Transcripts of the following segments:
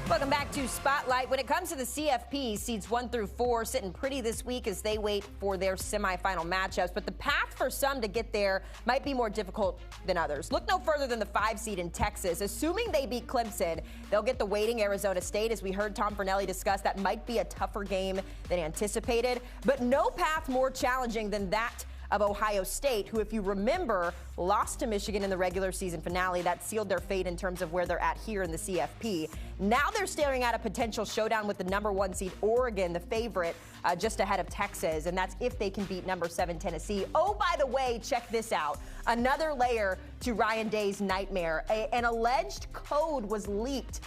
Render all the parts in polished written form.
Welcome back to Spotlight. When it comes to the CFP, seeds 1 through 4 sitting pretty this week as they wait for their semifinal matchups. But the path for some to get there might be more difficult than others. Look no further than the 5 seed in Texas. Assuming they beat Clemson, they'll get the waiting Arizona State. As we heard Tom Fornelli discuss, that might be a tougher game than anticipated. But no path more challenging than that of Ohio State, who, if you remember, lost to Michigan in the regular season finale. That sealed their fate in terms of where they're at here in the CFP. Now they're staring at a potential showdown with the number 1 seed Oregon, the favorite, just ahead of Texas, and that's if they can beat number 7 Tennessee. Oh, by the way, check this out. Another layer to Ryan Day's nightmare. An alleged code was leaked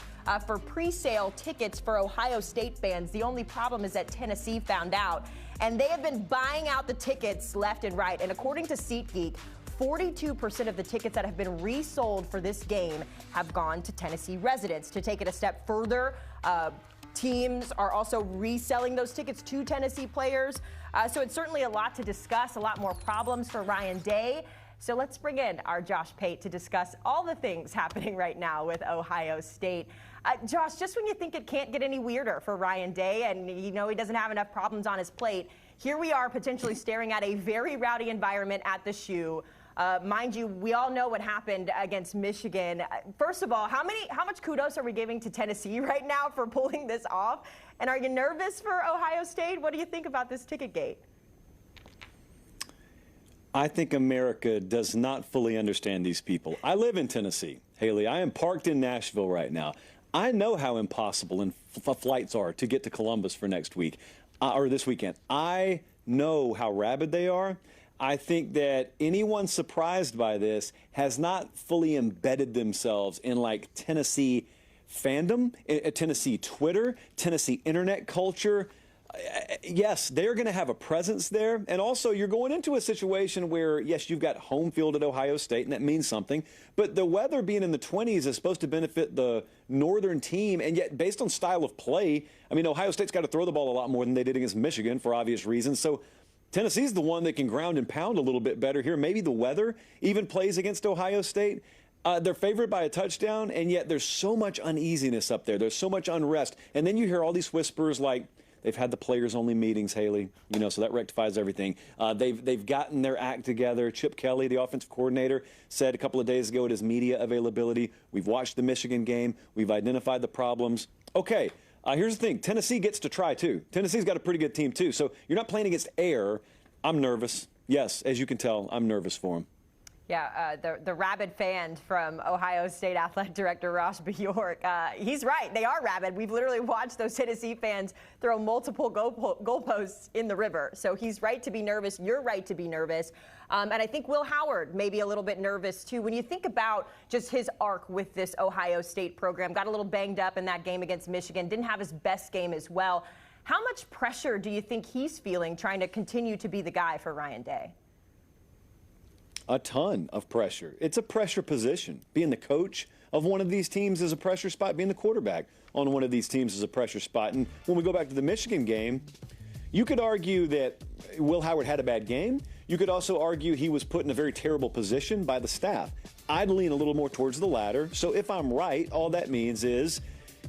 for pre-sale tickets for Ohio State fans. The only problem is that Tennessee found out, and they have been buying out the tickets left and right. And according to SeatGeek, 42% of the tickets that have been resold for this game have gone to Tennessee residents. To take it a step further, teams are also reselling those tickets to Tennessee players. So it's certainly a lot to discuss, a lot more problems for Ryan Day. So let's bring in our Josh Pate to discuss all the things happening right now with Ohio State. Josh, just when you think it can't get any weirder for Ryan Day and you know he doesn't have enough problems on his plate, here we are potentially staring at a very rowdy environment at the Shoe. Mind you, we all know what happened against Michigan. First of all, how much kudos are we giving to Tennessee right now for pulling this off? And are you nervous for Ohio State? What do you think about this ticket gate? I think America does not fully understand these people. I live in Tennessee, Haley. I am parked in Nashville right now. I know how impossible flights are to get to Columbus for next week or this weekend. I know how rabid they are. I think that anyone surprised by this has not fully embedded themselves in like Tennessee fandom, Tennessee Twitter, Tennessee internet culture. Yes, they're going to have a presence there. And also, you're going into a situation where, yes, you've got home field at Ohio State, and that means something. But the weather being in the 20s is supposed to benefit the northern team. And yet, based on style of play, I mean, Ohio State's got to throw the ball a lot more than they did against Michigan for obvious reasons. So Tennessee's the one that can ground and pound a little bit better here. Maybe the weather even plays against Ohio State. They're favored by a touchdown, and yet there's so much uneasiness up there. There's so much unrest. And then you hear all these whispers like, they've had the players-only meetings, Haley, so that rectifies everything. They've gotten their act together. Chip Kelly, the offensive coordinator, said a couple of days ago at his media availability, we've watched the Michigan game. We've identified the problems. Okay, here's the thing. Tennessee gets to try, too. Tennessee's got a pretty good team, too. So you're not playing against air. I'm nervous. Yes, as you can tell, I'm nervous for him. Yeah, the rabid fan from Ohio State Athletic Director Ross Bjork, he's right. They are rabid. We've literally watched those Tennessee fans throw multiple goalposts in the river. So he's right to be nervous. You're right to be nervous. And I think Will Howard may be a little bit nervous, too. When you think about just his arc with this Ohio State program, got a little banged up in that game against Michigan, didn't have his best game as well. How much pressure do you think he's feeling trying to continue to be the guy for Ryan Day? A ton of pressure. It's a pressure position. Being the coach of one of these teams is a pressure spot. Being the quarterback on one of these teams is a pressure spot. And when we go back to the Michigan game, you could argue that Will Howard had a bad game. You could also argue he was put in a very terrible position by the staff. I'd lean a little more towards the latter. So if I'm right, all that means is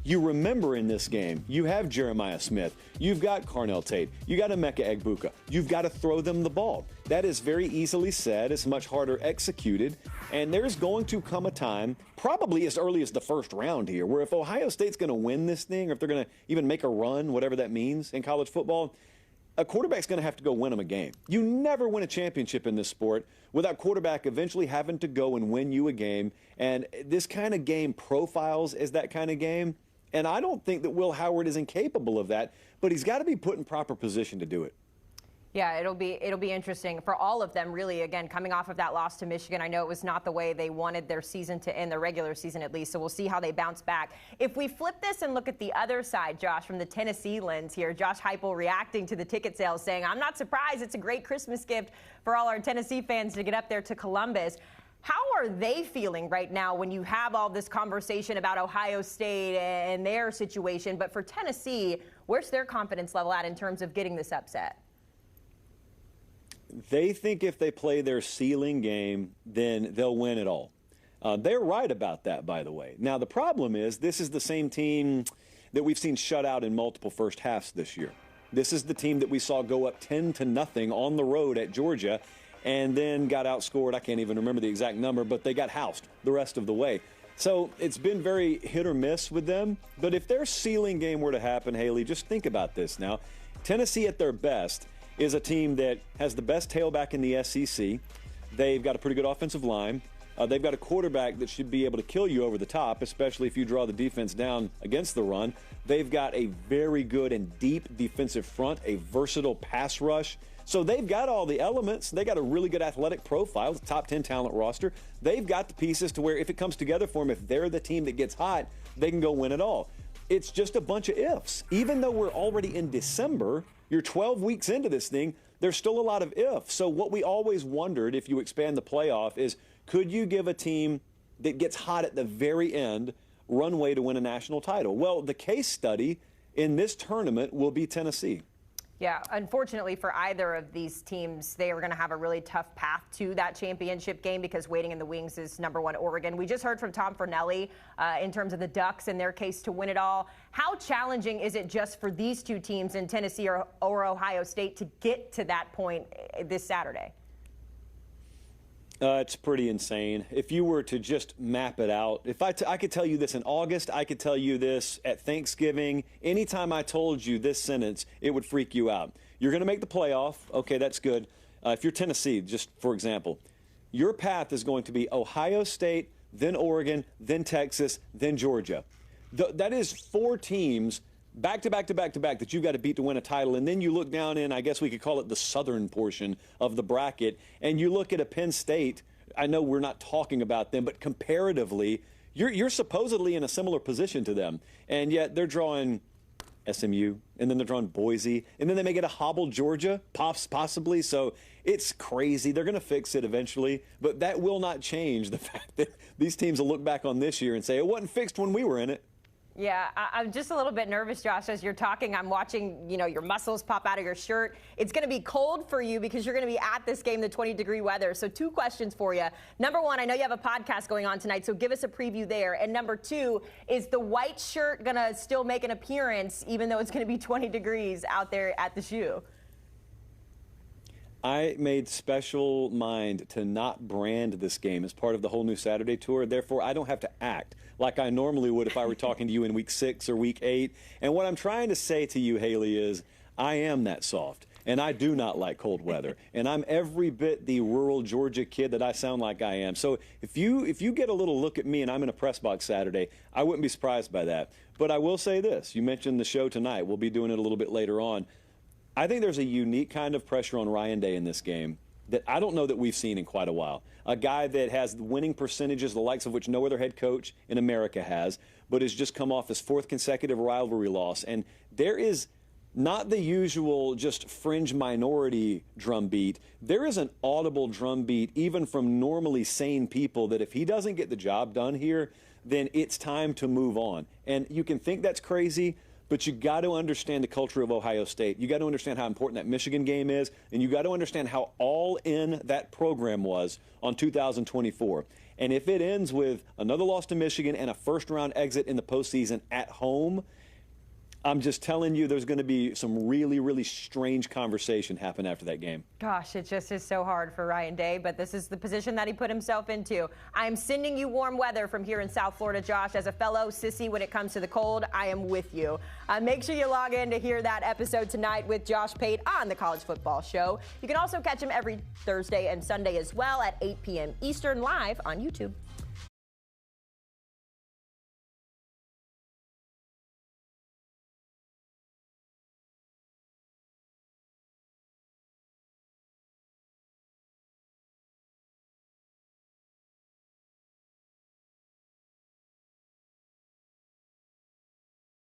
you remember in this game, you have Jeremiah Smith, you've got Carnell Tate, you got Emeka Egbuka, you've got to throw them the ball. That is very easily said, it's much harder executed, and there's going to come a time, probably as early as the first round here, where if Ohio State's going to win this thing, or if they're going to even make a run, whatever that means in college football, a quarterback's going to have to go win them a game. You never win a championship in this sport without quarterback eventually having to go and win you a game, and this kind of game profiles as that kind of game. And I don't think that Will Howard is incapable of that, but he's got to be put in proper position to do it. Yeah, it'll be interesting for all of them, really. Again, coming off of that loss to Michigan, I know it was not the way they wanted their season to end, their regular season at least, so we'll see how they bounce back. If we flip this and look at the other side, Josh, from the Tennessee lens here, Josh Heupel reacting to the ticket sales saying, I'm not surprised, it's a great Christmas gift for all our Tennessee fans to get up there to Columbus. How are they feeling right now when you have all this conversation about Ohio State and their situation? But for Tennessee, where's their confidence level at in terms of getting this upset? They think if they play their ceiling game, then they'll win it all. They're right about that, by the way. Now, the problem is this is the same team that we've seen shut out in multiple first halves this year. This is the team that we saw go up 10-0 on the road at Georgia and then got outscored. I can't even remember the exact number, but they got housed the rest of the way. So it's been very hit or miss with them. But if their ceiling game were to happen, Haley, just think about this now. Tennessee at their best is a team that has the best tailback in the SEC. They've got a pretty good offensive line. They've got a quarterback that should be able to kill you over the top, especially if you draw the defense down against the run. They've got a very good and deep defensive front, a versatile pass rush. So they've got all the elements. They got a really good athletic profile, top 10 talent roster. They've got the pieces to where if it comes together for them, if they're the team that gets hot, they can go win it all. It's just a bunch of ifs. Even though we're already in December, you're 12 weeks into this thing, there's still a lot of ifs. So what we always wondered, if you expand the playoff, is could you give a team that gets hot at the very end runway to win a national title? Well, the case study in this tournament will be Tennessee. Yeah, unfortunately for either of these teams, they are going to have a really tough path to that championship game because waiting in the wings is #1 Oregon. We just heard from Tom Fornelli in terms of the Ducks and their case to win it all. How challenging is it just for these two teams in Tennessee or Ohio State to get to that point this Saturday? It's pretty insane. If you were to just map it out, if I could tell you this in August, I could tell you this at Thanksgiving. Anytime I told you this sentence, it would freak you out. You're going to make the playoff. Okay, that's good. If you're Tennessee, just for example, your path is going to be Ohio State, then Oregon, then Texas, then Georgia. That is 4 teams back to back to back to back that you've got to beat to win a title. And then you look down in, I guess we could call it the southern portion of the bracket, and you look at a Penn State. I know we're not talking about them, but comparatively, you're supposedly in a similar position to them. And yet they're drawing SMU, and then they're drawing Boise, and then they may get a hobbled Georgia, possibly. So it's crazy. They're going to fix it eventually, but that will not change the fact that these teams will look back on this year and say, it wasn't fixed when we were in it. Yeah, I'm just a little bit nervous, Josh, as you're talking. I'm watching, your muscles pop out of your shirt. It's going to be cold for you because you're going to be at this game, the 20-degree weather. So 2 questions for you. Number 1, I know you have a podcast going on tonight, so give us a preview there. And number 2, is the white shirt going to still make an appearance, even though it's going to be 20 degrees out there at the shoe? I made special mind to not brand this game as part of the whole new Saturday tour. Therefore, I don't have to act like I normally would if I were talking to you in week 6 or week 8. And what I'm trying to say to you, Haley, is I am that soft. And I do not like cold weather. And I'm every bit the rural Georgia kid that I sound like I am. So if you get a little look at me and I'm in a press box Saturday, I wouldn't be surprised by that. But I will say this. You mentioned the show tonight. We'll be doing it a little bit later on. I think there's a unique kind of pressure on Ryan Day in this game that I don't know that we've seen in quite a while. A guy that has winning percentages, the likes of which no other head coach in America has, but has just come off his 4th consecutive rivalry loss. And there is not the usual just fringe minority drumbeat. There is an audible drumbeat even from normally sane people that if he doesn't get the job done here, then it's time to move on. And you can think that's crazy, but you got to understand the culture of Ohio State. You got to understand how important that Michigan game is, and you got to understand how all in that program was on 2024. And if it ends with another loss to Michigan and a first-round exit in the postseason at home, I'm just telling you there's going to be some really, really strange conversation happen after that game. Gosh, it just is so hard for Ryan Day, but this is the position that he put himself into. I'm sending you warm weather from here in South Florida, Josh. As a fellow sissy when it comes to the cold, I am with you. Make sure you log in to hear that episode tonight with Josh Pate on the College Football Show. You can also catch him every Thursday and Sunday as well at 8 p.m. Eastern live on YouTube.